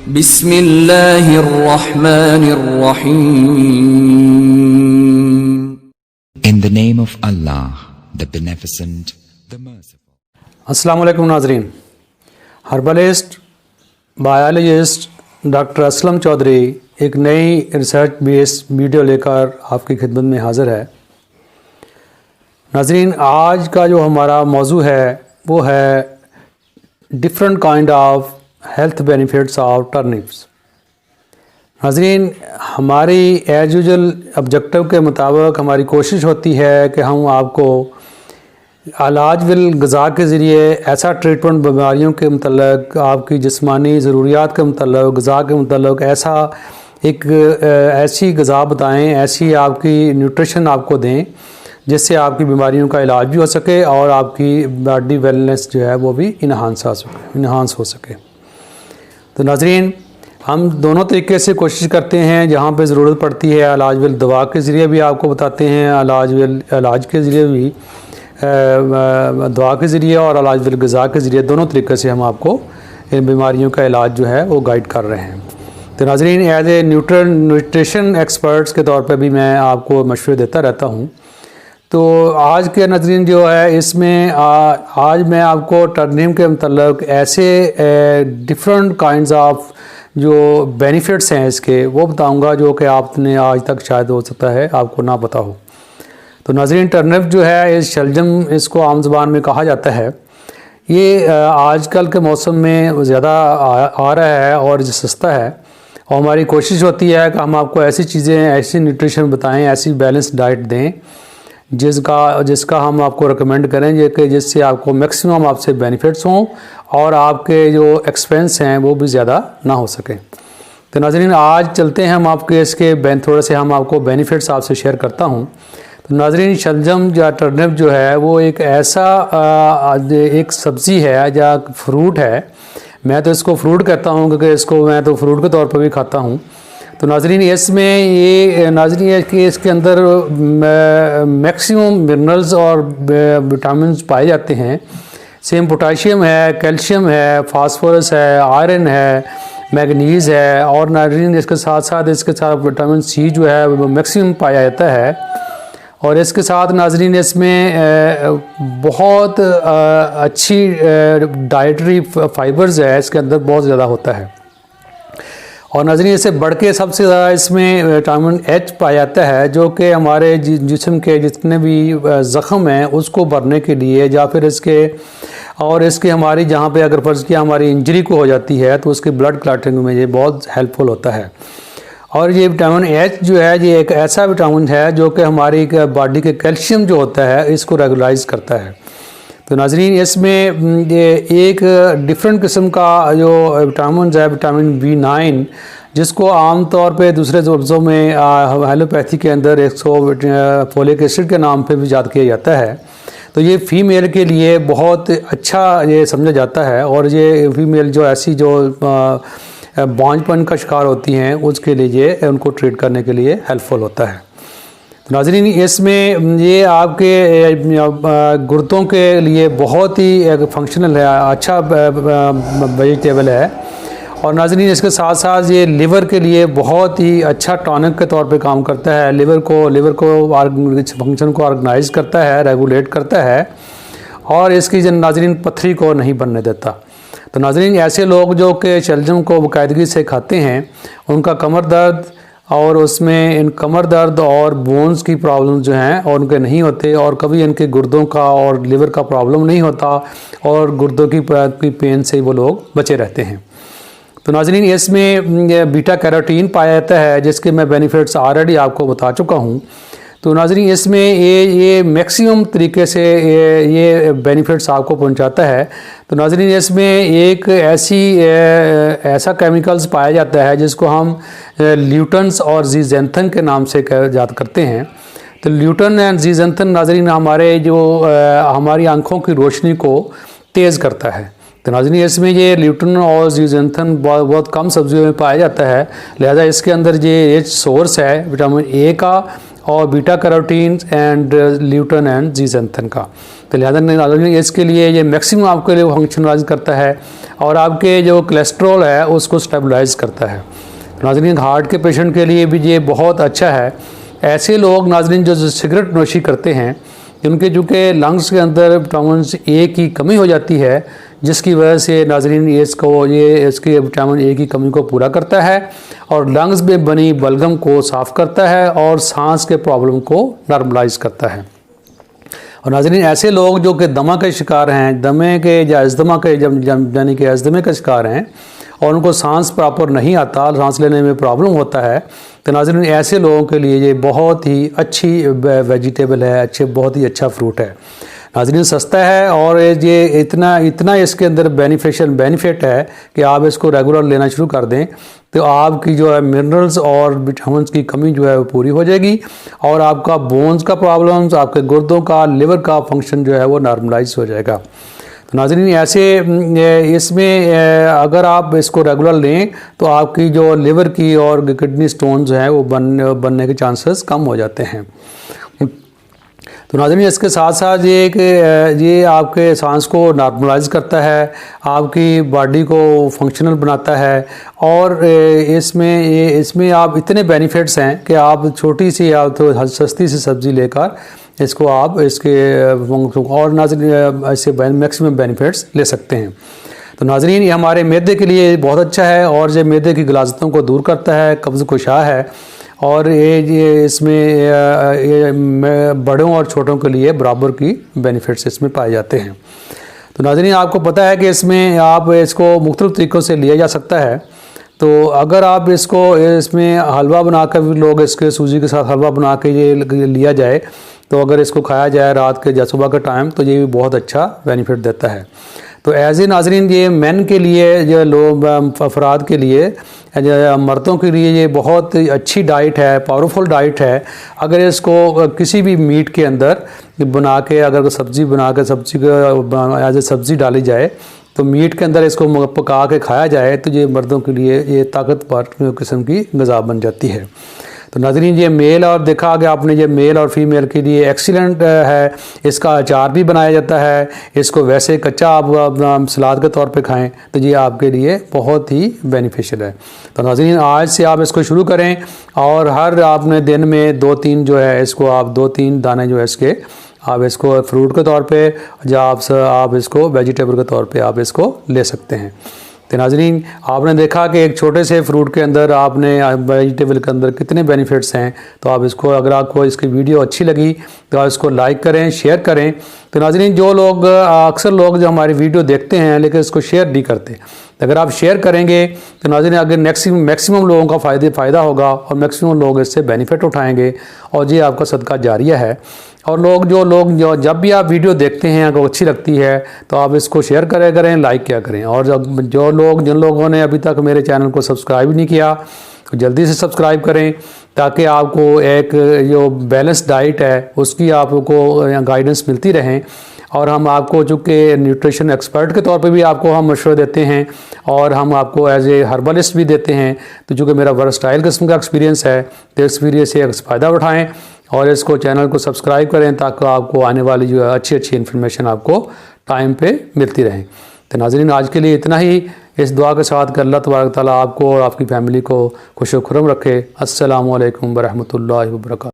बिस्मिल्लाहिर्रहमानिर्रहीम। In the name of Allah, the Beneficent, the Merciful. अस्सलाम वालेकुम नाज़रीन। Herbalist biologist doctor Aslam Chaudhary एक नई रिसर्च बेस्ड वीडियो लेकर आपकी खिदमत में हाज़िर है। नाज़रीन, आज का जो हमारा मौजू है वो है different kind of health benefits of turnips. नाज़रीन, हमारी एज यूजुअल ऑब्जेक्टिव के मुताबिक हमारी कोशिश होती है कि हम आपको इलाज बिल ग़िज़ा के ज़रिए ऐसा ट्रीटमेंट बीमारियों के मतलब आपकी जिस्मानी ज़रूरियात के मतलब ग़िज़ा के मतलब ऐसा एक ऐसी ग़िज़ा बताएं, ऐसी आपकी न्यूट्रिशन आपको दें जिससे आपकी बीमारियों का इलाज भी हो सके और आपकी बॉडी वेलनेस जो है वो भी इन्हांस हो सके। तो नाज़रीन, हम दोनों तरीके से कोशिश करते हैं, जहाँ पे ज़रूरत पड़ती है इलाज बिल दवा के ज़रिए भी आपको बताते हैं, इलाज के ज़रिए भी दवा के ज़रिए और इलाज बिल ग़िज़ा के ज़रिए दोनों तरीके से हम आपको इन बीमारियों का इलाज जो है वो गाइड कर रहे हैं। तो नाज़रीन, एज ए न्यूट्रिशन एक्सपर्ट्स के तौर पे भी मैं आपको मशवरे देता रहता हूँ। तो आज के नाज़रीन जो है इसमें आज मैं आपको टर्निप के मतलब ऐसे डिफरेंट काइंड्स ऑफ जो बेनिफिट्स हैं इसके वो बताऊंगा जो कि आपने आज तक शायद हो सकता है आपको ना पता हो। तो नाज़रीन, टर्निप जो है इस शलजम इसको आम ज़बान में कहा जाता है। ये आजकल के मौसम में ज़्यादा आ रहा है और सस्ता है और हमारी कोशिश होती है कि हम आपको ऐसी चीज़ें, ऐसी न्यूट्रिशन बताएं, ऐसी बैलेंस डाइट दें जिसका हम आपको रिकमेंड करेंगे कि जिससे आपको मैक्सिमम आपसे बेनिफिट्स हों और आपके जो एक्सपेंस हैं वो भी ज़्यादा ना हो सके। तो नाज़रीन, आज चलते हैं हम आपके इसके थोड़े से हम आपको बेनिफिट्स आपसे शेयर करता हूँ। तो नाज़रीन, शलजम या टर्निप जो है वो एक ऐसा एक सब्ज़ी है या फ्रूट है। मैं तो इसको फ्रूट कहता हूँ क्योंकि इसको मैं तो फ्रूट के तौर पर भी खाता हूँ। तो नाज़रीन, इसमें ये नाज़रीन है कि इसके अंदर मैक्सिमम मिनरल्स और विटामिन्स पाए जाते हैं। सेम पोटाशियम है, कैल्शियम है, फास्फोरस है, आयरन है, मैग्नीज़ है और नाज़रीन इसके साथ विटामिन सी जो है वो मैक्सिमम पाया जाता है। और इसके साथ नाज़रीन इसमें बहुत अच्छी डाइटरी फाइबर्स है, इसके अंदर बहुत ज़्यादा होता है। और नाज़रीन इससे बढ़ के सबसे ज़्यादा इसमें विटामिन एच पाया जाता है जो कि हमारे जिस्म के जितने भी ज़ख़म हैं उसको भरने के लिए या फिर इसके हमारी जहाँ पे अगर फ़र्ज़ किया हमारी इंजरी को हो जाती है तो उसके ब्लड क्लॉटिंग में ये बहुत हेल्पफुल होता है। और ये विटामिन एच जो है ये एक ऐसा विटामिन है जो कि हमारी बॉडी के कैल्शियम जो होता है इसको रेगुलाइज करता है। तो नाज़रीन, इसमें ये एक डिफरेंट किस्म का जो विटामिन है विटामिन B9 जिसको आम तौर पे दूसरे लफ्ज़ों में एलोपैथी के अंदर फोलिक एसिड के नाम पे भी याद किया जाता है। तो ये फ़ीमेल के लिए बहुत अच्छा ये समझा जाता है और ये फ़ीमेल जो ऐसी जो बांझपन का शिकार होती हैं उसके लिए उनको ट्रीट करने के लिए हेल्पफुल होता है। तो नाज़रीन, इसमें ये आपके गुर्दों के लिए बहुत ही फंक्शनल है, अच्छा वेजिटेबल है। और नाज़रीन इसके साथ साथ ये लिवर के लिए बहुत ही अच्छा टॉनिक के तौर पे काम करता है। लिवर को फंक्शन को ऑर्गेनाइज करता है, रेगुलेट करता है और इसकी नाज़रीन पथरी को नहीं बनने देता। तो नाज़रीन, ऐसे लोग जो कि शलजम को बाकायदगी से खाते हैं उनका कमर दर्द और उसमें इन कमर दर्द और बोन्स की प्रॉब्लम जो हैं और उनके नहीं होते और कभी इनके गुर्दों का और लिवर का प्रॉब्लम नहीं होता और गुर्दों की पेन से वो लोग बचे रहते हैं। तो नाज़रीन, इसमें बीटा कैरोटीन पाया जाता है जिसके मैं बेनिफिट्स ऑलरेडी आपको बता चुका हूँ। तो नाज़रीन, इसमें ये मैक्सिमम तरीके से ये बेनिफिट्स आपको पहुंचाता है। तो नाज़रीन, इसमें एक ऐसा केमिकल्स पाया जाता है जिसको हम ल्यूटन्स और ज़ीज़ैंथन के नाम से याद करते हैं। तो ल्यूटन एंड ज़ीज़ैंथन नाज़रीन हमारी आँखों की रोशनी को तेज़ करता है। तो नाज़रीन, इसमें ये ल्यूटन और ज़ीज़ैंथन बहुत कम सब्जियों में पाया जाता है, लिहाजा इसके अंदर ये सोर्स है विटामिन ए का और beta carotene and lutein and zeaxanthin का। तो लिहाजा इसके लिए ये मैक्सिमम आपके लिए फंक्शनलाइज करता है और आपके जो कोलेस्ट्रॉल है उसको स्टेबलाइज करता है। नाज़रीन हार्ट के पेशेंट के लिए भी ये बहुत अच्छा है। ऐसे लोग नाज़रीन जो सिगरेट नोशी करते हैं, उनके चूँकि लंग्स के अंदर विटामिन ए की कमी हो जाती है, जिसकी वजह से नाज़रीन इसके विटामिन ए की कमी को पूरा करता है और लंग्स में बनी बलगम को साफ़ करता है और सांस के प्रॉब्लम को नॉर्मलाइज करता है। और नाज़रीन ऐसे लोग जो कि दमा के शिकार हैं, दमे के या अस्थमा के यानी कि अस्थमे के शिकार हैं और उनको सांस प्रॉपर नहीं आता, सांस लेने में प्रॉब्लम होता है, तो नाज़रीन ऐसे लोगों के लिए ये बहुत ही अच्छी वेजिटेबल है, बहुत ही अच्छा फ्रूट है। नाज़रीन सस्ता है और ये इतना इसके अंदर बेनिफिट है कि आप इसको रेगुलर लेना शुरू कर दें तो आपकी जो है मिनरल्स और विटामिन्स की कमी जो है वो पूरी हो जाएगी और आपका बोन्स का प्रॉब्लम्स, आपके गुर्दों का, लिवर का फंक्शन जो है वो नॉर्मलाइज हो जाएगा। तो नाज़रीन ऐसे इसमें अगर आप इसको रेगुलर लें तो आपकी जो लिवर की और किडनी स्टोन्स हैं वो बनने के चांसेस कम हो जाते हैं। तो नाज़रीन इसके साथ साथ ये आपके सांस को नॉर्मलाइज करता है, आपकी बॉडी को फंक्शनल बनाता है और इसमें आप इतने बेनिफिट्स हैं कि आप छोटी सी आप तो सस्ती सी सब्ज़ी लेकर इसको आप इसके और नाज़रीन ऐसे मैक्सिमम बेनिफिट्स ले सकते हैं। तो नाज़रीन ये हमारे मैदे के लिए बहुत अच्छा है और ये मैदे की गिलाज़तों को दूर करता है, कब्ज़ कुशा है और ये इसमें बड़ों और छोटों के लिए बराबर की बेनिफिट्स इसमें पाए जाते हैं। तो नाज़रीन आपको पता है कि इसमें आप इसको मुख्तलिफ़ तरीक़ों से लिया जा सकता है। तो अगर आप इसमें हलवा बनाकर भी लोग इसके सूजी के साथ हलवा बना के ये लिया जाए तो अगर इसको खाया जाए रात के या सुबह का टाइम तो ये भी बहुत अच्छा बेनिफिट देता है। तो एज ए नाज़रीन ये मेन के लिए, जो लोग अफराद के लिए, मर्दों के लिए ये बहुत अच्छी डाइट है, पावरफुल डाइट है। अगर इसको किसी भी मीट के अंदर बना के अगर सब्ज़ी बना के एज ए सब्ज़ी डाली जाए तो मीट के अंदर इसको पका के खाया जाए तो ये मर्दों के लिए ये ताकतवर किस्म की ग़िज़ा बन जाती है। तो नाज़रीन ये मेल और देखा आगे आपने, ये मेल और फीमेल के लिए एक्सीलेंट है। इसका अचार भी बनाया जाता है, इसको वैसे कच्चा आप सलाद के तौर पे खाएं तो ये आपके लिए बहुत ही बेनिफिशियल है। तो नाज़रीन आज से आप इसको शुरू करें और हर आपने दिन में 2-3 जो है इसको आप 2-3 दाने जो है इसके आप इसको फ्रूट के तौर पे या आप इसको वेजिटेबल के तौर पे आप इसको ले सकते हैं। तो नाज़रीन आपने देखा कि एक छोटे से फ्रूट के अंदर आपने वेजिटेबल के अंदर कितने बेनिफिट्स हैं। तो आप इसको, अगर आपको इसकी वीडियो अच्छी लगी तो आप इसको लाइक करें, शेयर करें। तो नाज़रीन जो लोग अक्सर लोग जो हमारी वीडियो देखते हैं लेकिन इसको शेयर नहीं करते, अगर आप शेयर करेंगे तो नाज़रीन अगर मैक्सिमम लोगों का फ़ायदा होगा और मैक्सिमम लोग इससे बेनिफिट उठाएंगे और ये आपका सदका जारिया है। और जो जब भी आप वीडियो देखते हैं अगर अच्छी लगती है तो आप इसको शेयर करें, लाइक किया करें। और जिन लोगों ने अभी तक मेरे चैनल को सब्सक्राइब नहीं किया तो जल्दी से सब्सक्राइब करें ताकि आपको एक जो बैलेंस डाइट है उसकी आपको गाइडेंस मिलती रहे। और हम आपको चूँकि न्यूट्रिशन एक्सपर्ट के तौर पे भी आपको हम मशवरे देते हैं और हम आपको एज ए हर्बलिस्ट भी देते हैं। तो चूँकि मेरा वर्सटाइल किस्म का एक्सपीरियंस है तो एक्सपीरियंस से फ़ायदा उठाएं और इसको चैनल को सब्सक्राइब करें ताकि आपको आने वाली जो है अच्छी इन्फॉर्मेशन आपको टाइम पे मिलती रहे। तो नाज़रीन आज के लिए इतना ही। इस दुआ के साथ कि अल्लाह तबारक तआला आपको और आपकी फ़ैमिली को खुश व खुर्रम रखे। अस्सलामु अलैकुम व रहमतुल्लाहि व बरकातहू।